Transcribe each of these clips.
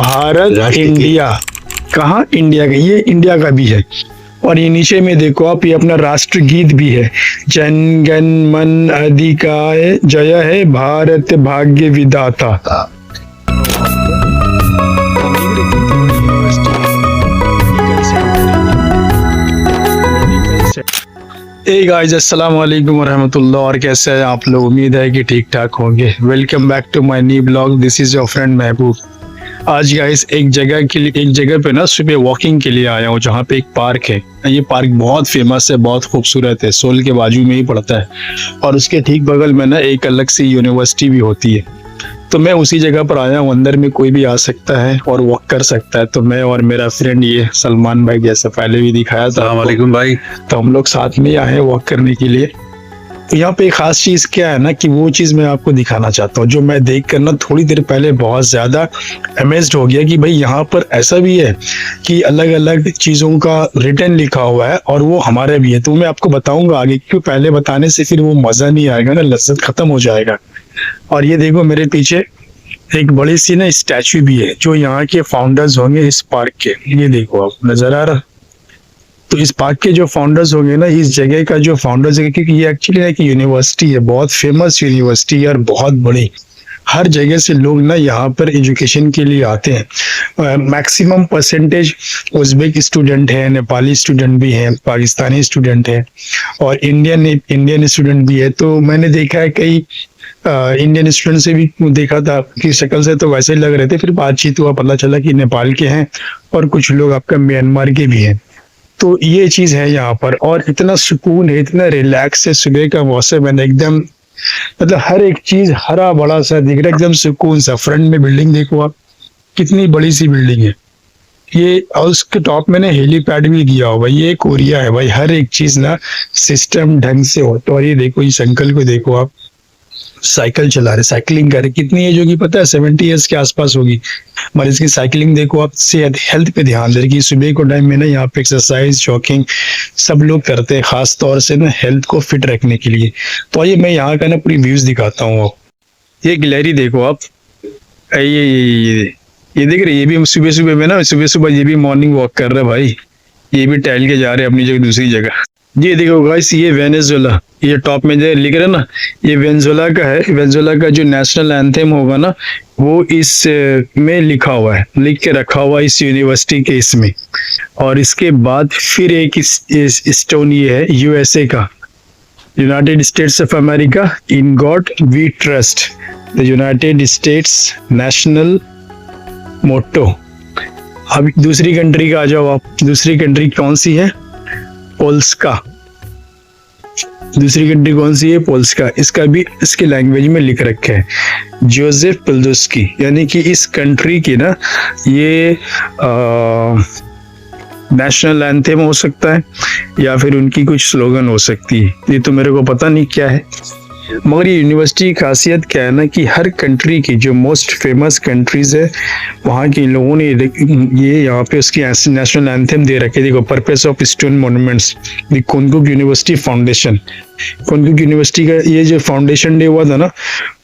Bharat India. कहाँ India का, ये इंडिया का भी है। और ये नीचे में देखो आप, ये अपना राष्ट्र गीत भी है, जन गण मन अधिकार जय है भारत भाग्य विधाता। हे गाइस, अस्सलाम वालेकुम वरहमतुल्लाह। और कैसे हैं आप लोग? उम्मीद है कि ठीक ठाक होंगे। Welcome back to my new blog. This is your friend Mahboob. आज गाइस एक जगह पे ना सुबह वॉकिंग के लिए आया हूँ, जहाँ पे एक पार्क है। ये पार्क बहुत फेमस है, बहुत खूबसूरत है, सोल के बाजू में ही पड़ता है। और उसके ठीक बगल में ना एक अलग सी यूनिवर्सिटी भी होती है। तो मैं उसी जगह पर आया हूँ। अंदर में कोई भी आ सकता है और वॉक कर सकता है। तो मैं और मेरा फ्रेंड ये सलमान भाई, जैसा पहले भी दिखाया था, वालेकुम भाई। तो हम लोग साथ में आए हैं वॉक करने के लिए। तो यहाँ पे एक खास चीज क्या है ना, कि वो चीज मैं आपको दिखाना चाहता हूँ, जो मैं देख कर ना थोड़ी देर पहले बहुत ज्यादा अमेज्ड हो गया कि भाई यहाँ पर ऐसा भी है कि अलग अलग चीजों का रिटर्न लिखा हुआ है और वो हमारे भी है। तो मैं आपको बताऊंगा आगे, क्योंकि पहले बताने से फिर वो मजा नहीं आएगा ना, लज्जत खत्म हो जाएगा। और ये देखो मेरे पीछे एक बड़ी सी ना स्टैचू भी है, जो यहाँ के फाउंडर्स होंगे इस पार्क के। ये देखो आप, नजर आ रहा? तो इस पार्क के जो फाउंडर्स होंगे ना, इस जगह का जो फाउंडर्स है, क्योंकि ये एक्चुअली एक यूनिवर्सिटी है, बहुत फेमस यूनिवर्सिटी है और बहुत बड़ी। हर जगह से लोग ना यहाँ पर एजुकेशन के लिए आते हैं। मैक्सिमम परसेंटेज उज़्बेक स्टूडेंट है, नेपाली स्टूडेंट भी हैं, पाकिस्तानी स्टूडेंट है और इंडियन स्टूडेंट भी है। तो मैंने देखा है कई इंडियन स्टूडेंट से भी देखा था कि शक्ल से तो वैसे ही लग रहे थे, फिर बातचीत हुआ, पता चला कि नेपाल के हैं और कुछ लोग आपका म्यांमार के भी हैं। तो ये चीज है यहाँ पर। और इतना सुकून है, इतना रिलैक्स है, सुबह का मौसम है एकदम, मतलब हर एक चीज हरा बड़ा सा दिख रहा है, एकदम सुकून सा। फ्रंट में बिल्डिंग देखो आप, कितनी बड़ी सी बिल्डिंग है ये। और उसके टॉप में ना हेलीपैड भी दिया हुआ है। ये कोरिया है भाई, हर एक चीज ना सिस्टम ढंग से होता है। और ये देखो इस अंकल को देखो आप, साइकिल चला रहे, साइकिलिंग कर रहे। कितनी एज होगी पता है? 70 ईयर्स के आसपास होगी। मगर इसकी साइकिलिंग देखो आप, सेहत हेल्थ पे ध्यान दे रही कि सुबह को टाइम में ना यहाँ पे एक्सरसाइज जॉगिंग सब लोग करते हैं, खास तौर से ना हेल्थ को फिट रखने के लिए। तो ये मैं यहाँ का ना पूरी व्यूज दिखाता हूँ आप। ये गैलरी देखो आप, ये देख रहे, ये भी सुबह सुबह में ना, सुबह सुबह ये भी मॉर्निंग वॉक कर रहे हैं भाई। ये भी टहल के जा रहे हैं अपनी जगह, दूसरी जगह। ये देखो गाइस, ये वेनेजुएला, ये टॉप में जो लिख रहे हैं ना, ये वेनेजुएला का है। वेनेजुएला का जो नेशनल एंथम होगा ना, वो इस में लिखा हुआ है, लिख के रखा हुआ है इस यूनिवर्सिटी के इसमें। और इसके बाद फिर एक स्टोन ये है यूएसए का, United States of America, in God we trust, the United States national motto. अब दूसरी कंट्री का आ जाओ आप। दूसरी कंट्री कौन सी है? पोल्स्का। दूसरी कंट्री कौन सी है? पोल्स्का। इसका भी इसके लैंग्वेज में लिख रखे है जोसेफ पिल्दुस्की। यानी कि इस कंट्री की ना ये नेशनल एंथम हो सकता है या फिर उनकी कुछ स्लोगन हो सकती है, ये तो मेरे को पता नहीं क्या है। मगर ये यूनिवर्सिटी की खासियत क्या है ना, कि हर कंट्री की जो मोस्ट फेमस कंट्रीज है, वहाँ के लोगों ने ये यहाँ पे उसकी नेशनल एंथम दे रखे। देखो, purpose of stone monuments, the Konkuk University foundation. Konkuk University का ये जो फाउंडेशन डे हुआ था ना,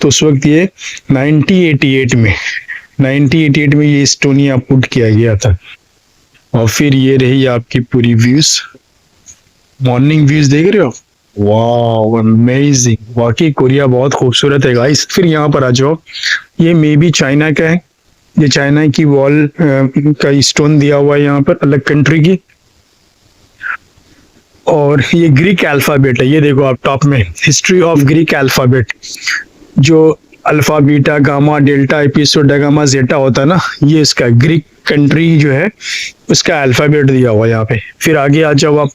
तो उस वक्त ये 1988 में ये स्टोन यहाँ पुट किया गया था। और फिर ये रही आपकी पूरी व्यूज, मॉर्निंग व्यूज देख रहे हो। वाह, अमेजिंग, वाकई कोरिया बहुत खूबसूरत है गाइस। फिर यहाँ पर आ जाओ, ये मे बी चाइना का है। ये चाइना की वॉल का स्टोन दिया हुआ है यहाँ पर, अलग कंट्री की। और ये ग्रीक अल्फाबेट है, ये देखो आप टॉप में, हिस्ट्री ऑफ ग्रीक अल्फाबेट। जो अल्फा बीटा गामा डेल्टा एपिसो डागामा जेटा होता है ना, ये इसका ग्रीक कंट्री जो है उसका अल्फाबेट दिया हुआ है यहाँ पे। फिर आगे आ जाओ आप,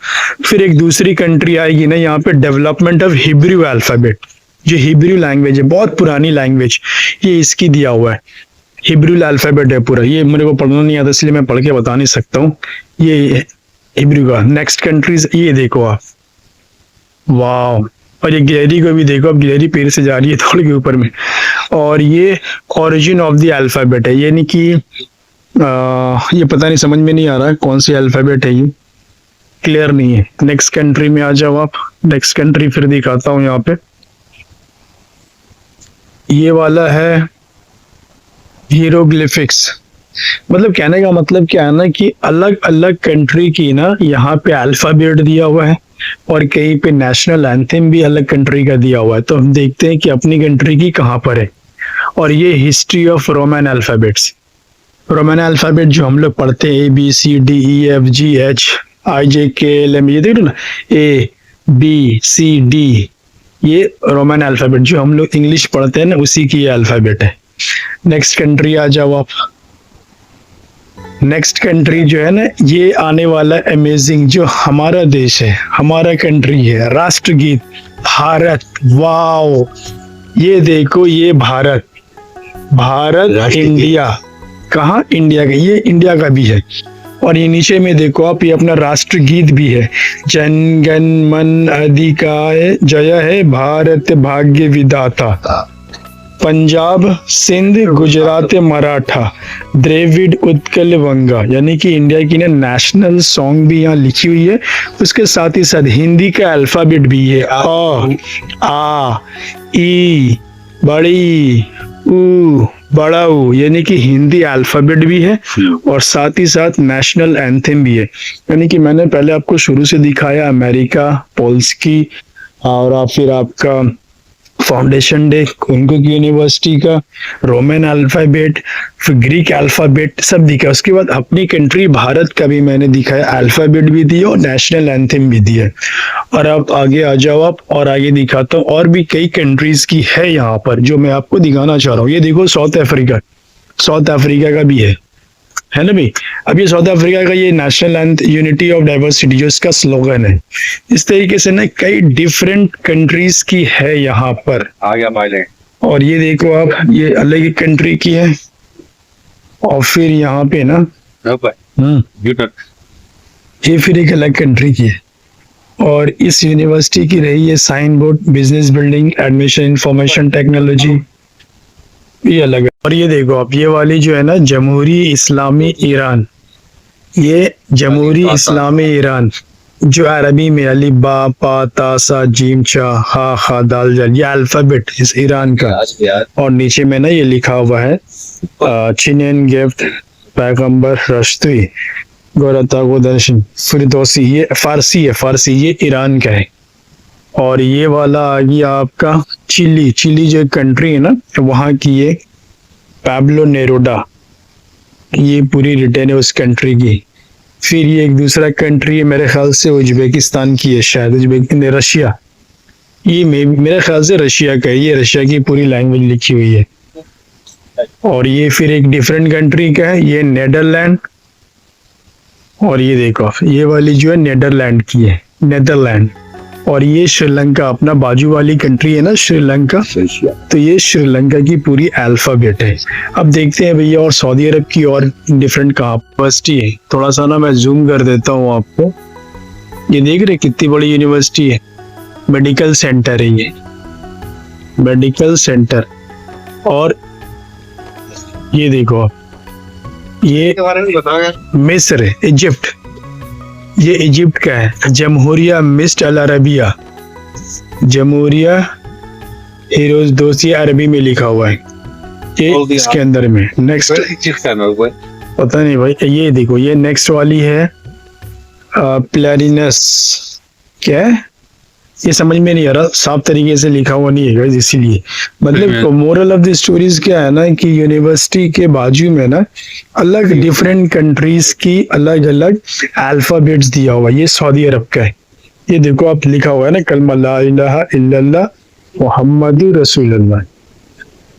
फिर एक दूसरी कंट्री आएगी ना यहाँ पे, डेवलपमेंट ऑफ हिब्रू अल्फाबेट। जो हिब्रू लैंग्वेज है, बहुत पुरानी लैंग्वेज, ये इसकी दिया हुआ है। हिब्रू अल्फाबेट है पूरा। ये मेरे को पढ़ना नहीं आता, इसलिए मैं पढ़ के बता नहीं सकता हूँ। ये हिब्रू का। नेक्स्ट कंट्रीज ये देखो आप, वाह। और ये गैलरी को भी देखो, अब गैलरी पेड़ से जा रही है थोड़ी के ऊपर में। और ये ओरिजिन ऑफ द अल्फाबेट है, यानी कि ये पता नहीं, समझ में नहीं आ रहा है कौन सी अल्फाबेट है, ये क्लियर नहीं है। नेक्स्ट कंट्री में आ जाओ आप। नेक्स्ट कंट्री फिर दिखाता हूँ यहाँ पे। ये वाला है हीरोग्लिफिक्स। मतलब कहने का मतलब क्या है ना कि अलग अलग कंट्री की ना यहाँ पे अल्फाबेट दिया हुआ है और कहीं पे नेशनल एंथम भी अलग कंट्री का दिया हुआ है। तो हम देखते हैं कि अपनी कंट्री की कहाँ पर है। और ये history of Roman alphabets. Roman alphabet जो हम लोग पढ़ते हैं ABCDEFGHIJKLM, ये देख रहे हो ना, ABCD, ये रोमन अल्फाबेट जो हम लोग इंग्लिश पढ़ते हैं ना उसी की ये अल्फाबेट है। नेक्स्ट कंट्री आ जाओ आप। नेक्स्ट कंट्री जो है ना ये आने वाला अमेजिंग, जो हमारा देश है, हमारा कंट्री है, राष्ट्रगीत भारत। वाओ, ये देखो, ये भारत, भारत इंडिया, कहाँ इंडिया का, ये इंडिया का भी है। और ये नीचे में देखो आप, ये अपना राष्ट्रगीत भी है, जन गण मन अधिकाय जय है भारत भाग्य विधाता। पंजाब सिंध गुजरात मराठा द्रविड़ उत्कल वंगा, यानी कि इंडिया की ना नेशनल सॉन्ग भी यहाँ लिखी हुई है। उसके साथ ही साथ हिंदी का अल्फाबेट भी है, आ ई बड़ी ऊ बड़ा ऊ, यानी कि हिंदी अल्फाबेट भी है और साथ ही साथ नेशनल एंथम भी है। यानी कि मैंने पहले आपको शुरू से दिखाया अमेरिका, पोल्स्की, और आप फिर आपका फाउंडेशन डे उनको की यूनिवर्सिटी का, रोमन अल्फाबेट, फिर ग्रीक अल्फाबेट सब दिखा। उसके बाद अपनी कंट्री भारत का भी मैंने दिखाया, अल्फाबेट भी दिया और नेशनल एंथम भी दिया। और अब आगे आ जाओ आप, और आगे दिखाता हूँ, और भी कई कंट्रीज की है यहाँ पर जो मैं आपको दिखाना चाह रहा हूँ। ये देखो साउथ अफ्रीका, साउथ अफ्रीका का भी है ना भाई। अब ये साउथ अफ्रीका का ये national nth unity of diversity जो इसका स्लोगन है। इस तरीके से ना कई डिफरेंट कंट्रीज की है यहाँ पर। आ गया माइलेज। और ये देखो आप, ये अलग ही कंट्री की है। और फिर यहाँ पे ना ये फिर एक अलग कंट्री की है। और इस यूनिवर्सिटी की रही है sign board, business building, admission, information technology, ये अलग है। और ये देखो आप, ये वाली जो है ना जमहूरी इस्लामी ईरान, ये जमहूरी इस्लामी ईरान जो अरबी में अली बा पा ता सा जीम चा हा खा दाल जाल, ये अल्फाबेट इस ईरान का। और नीचे में ना ये लिखा हुआ है चिनियन गिफ्ट पैगंबर रश्ती गौरता को दर्शन फिरदौसी, ये फारसी है, फारसी, ये ईरान का है। और ये वाला आ गया आपका चिली, चिली जो कंट्री है ना वहाँ की ये पैब्लो नेरुडा, ये पूरी रिटेन है उस कंट्री की। फिर ये एक दूसरा कंट्री है, मेरे ख्याल से उज्बेकिस्तान की है शायद, रशिया, ये मेरे ख्याल से रशिया का है, ये रशिया की पूरी लैंग्वेज लिखी हुई है। और ये फिर एक डिफरेंट कंट्री का है, ये नेदरलैंड। और ये देखो ये वाली जो है नेदरलैंड की है, नेदरलैंड। और ये श्रीलंका, अपना बाजू वाली कंट्री है ना श्रीलंका, तो ये श्रीलंका की पूरी अल्फाबेट है। अब देखते हैं भैया और सऊदी अरब की और डिफरेंट कहाँ यूनिवर्सिटी है। थोड़ा सा ना मैं जूम कर देता हूँ आपको, ये देख रहे कितनी बड़ी यूनिवर्सिटी है, मेडिकल सेंटर है ये, मेडिकल सेंटर। और ये देखो आप, ये मिस्र, इजिप्ट, ये इजिप्ट का है, जमहूरिया मिस्ट अल अरबिया, जमहूरिया हीरोज दोस्ती अरबी में लिखा हुआ है ये इसके अंदर में। नेक्स्ट पता नहीं भाई, ये देखो ये नेक्स्ट वाली है प्लेरिनस, क्या है ये समझ में नहीं आ रहा, साफ तरीके से लिखा हुआ नहीं है इसीलिए। मतलब मोरल ऑफ द स्टोरीज क्या है ना कि यूनिवर्सिटी के बाजू में ना अलग डिफरेंट कंट्रीज की अलग अलग अल्फाबेट्स दिया हुआ है। ये सऊदी अरब का है, ये देखो आप लिखा हुआ है ना कलमा ला इलाहा इल्लल्लाह मुहम्मदुर रसूलुल्लाह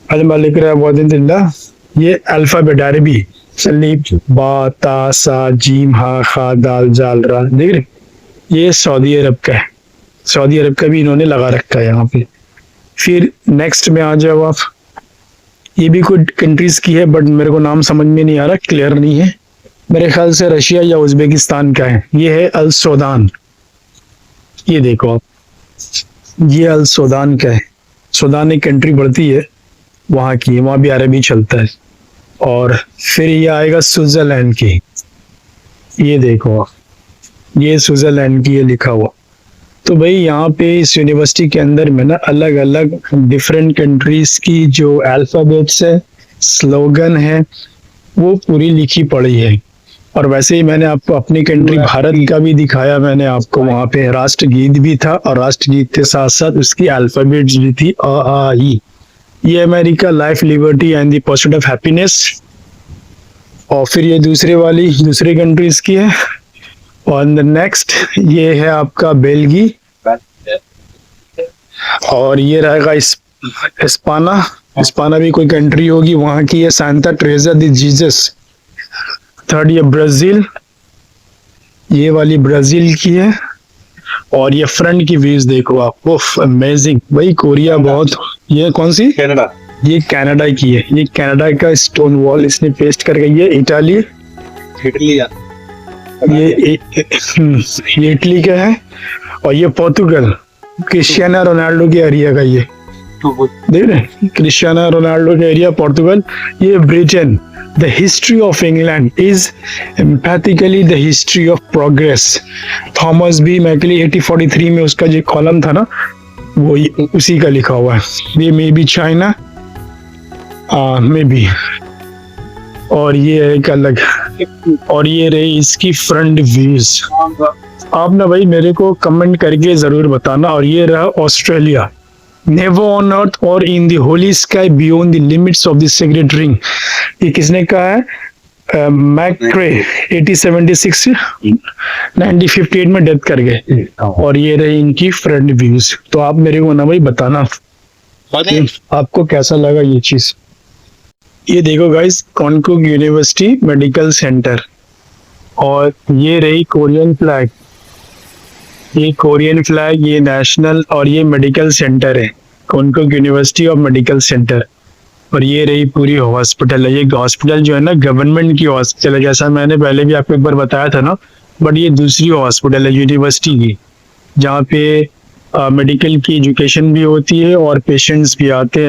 अल मलिक रब्बिल्लाह, ये अल्फाबेट अरबी, सलीब बा ता सा जीम हा खा दाल जाल रा, देख रहे, ये सऊदी अरब का है, सऊदी अरब का भी इन्होंने लगा रखा है यहाँ पे। फिर नेक्स्ट में आ जाओ आप, ये भी कुछ कंट्रीज की है बट मेरे को नाम समझ में नहीं आ रहा, क्लियर नहीं है, मेरे ख्याल से रशिया या उज्बेकिस्तान का है। ये है अल सूदान, ये देखो आप, ये अल सूदान का है, सूदान एक कंट्री बढ़ती है वहाँ की, वहाँ भी अरबी चलता है। और फिर ये आएगा स्विट्जरलैंड की, ये देखो ये स्विट्जरलैंड की ये लिखा हुआ। तो भाई यहाँ पे इस यूनिवर्सिटी के अंदर में ना अलग अलग डिफरेंट कंट्रीज की जो अल्फाबेट्स है, स्लोगन है, वो पूरी लिखी पड़ी है। और वैसे ही मैंने आपको अपनी कंट्री भारत का भी दिखाया, मैंने आपको वहाँ पे राष्ट्रगीत भी था और राष्ट्रगीत के साथ साथ उसकी अल्फाबेट्स भी थी, अ आ ई। ये America life liberty and the pursuit of happiness. और फिर ये दूसरी कंट्रीज की है। और नेक्स्ट ये है आपका बेल्गी, और ये रहेगा इस्पाना। इस्पाना भी कोई कंट्री होगी, वहाँ की है Santa treasure the Jesus. Third ये ब्राजील, ये वाली ब्राजील की है। और ये फ्रंट की व्यूज देखो आप, उफ अमेजिंग भाई। कोरिया बहुत, ये कौन सी? कनाडा। ये कनाडा की है, ये कनाडा का स्टोन वॉल इसने पेस्ट कर गई है। इटाली, ये इटली का है। और ये पोर्तुगल, क्रिस्टियानो रोनाल्डो के एरिया का, ये देख रहे हैं, क्रिस्टियानो रोनाल्डो के एरिया पोर्तुगल। ये Britain, the history of England is emphatically the history of progress. Thomas B Macaulay 1843 में उसका जो कॉलम था ना, वो उसी का लिखा हुआ है। ये may be China, may be. और ये एक अलग, और ये रही इसकी फ्रंट व्यूज। आप ना भाई मेरे को कमेंट करके जरूर बताना। और ये रहा ऑस्ट्रेलिया, नेवर ऑन अर्थ और in the holy sky beyond the limits of the secret ring. ये किसने कहा है? मैक्रे 1876 1958 में डेथ कर गए। और ये रही इनकी फ्रंट व्यूज। तो आप मेरे को ना भाई बताना आपको कैसा लगा ये चीज। ये देखो गाइस, कॉनकुक यूनिवर्सिटी मेडिकल सेंटर। और ये रही कोरियन फ्लैग, ये कोरियन फ्लैग, ये नेशनल, और ये मेडिकल सेंटर है, कॉनकुक यूनिवर्सिटी और मेडिकल सेंटर। और ये रही पूरी हॉस्पिटल है। ये हॉस्पिटल जो है ना गवर्नमेंट की हॉस्पिटल है, जैसा मैंने पहले भी आपको एक बार बताया था ना। बट ये दूसरी हॉस्पिटल है यूनिवर्सिटी की, जहाँ पे मेडिकल की एजुकेशन भी होती है और पेशेंट्स भी आते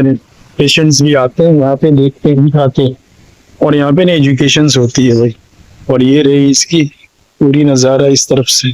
हैं यहाँ पे देखते भी खाते हैं। और यहाँ पे ना एजुकेशन होती है भाई। और ये रही इसकी पूरी नज़ारा इस तरफ से।